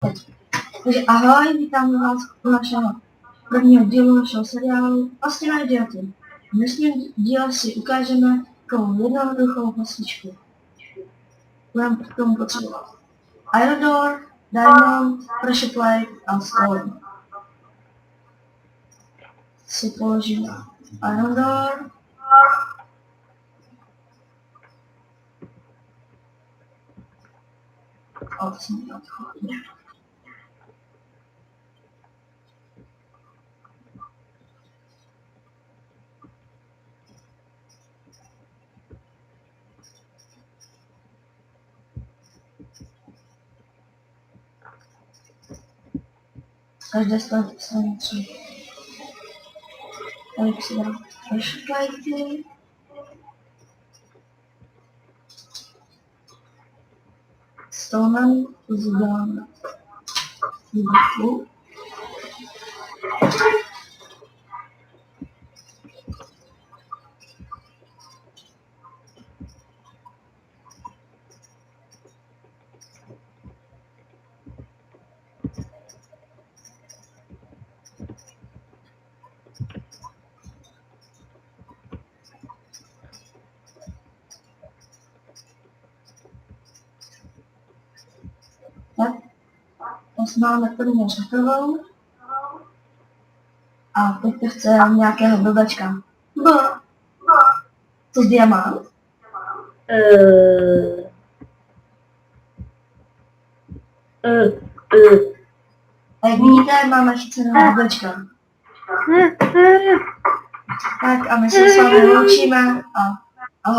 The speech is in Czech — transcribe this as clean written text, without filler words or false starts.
Takže ahoj, vítám vás u našeho prvního dílu našeho seriálu Ostěné idioty. V dnešním díle si ukážeme takovou jednoduchou hostičku. Budeme k tomu potřebovat Iron Door, Diamond, Pressure Plate a Stone. Si položíme Iron Door. Každé straně třeba. Tady si dám Pressure Plate. Stonem uděláme výbuchu. Tak, to máme první řetovou. A teď chce nějakého blbečka. To z diamant? A jak vidíte, máme chyceného blbečka. Tak a my se s vámi loučíme a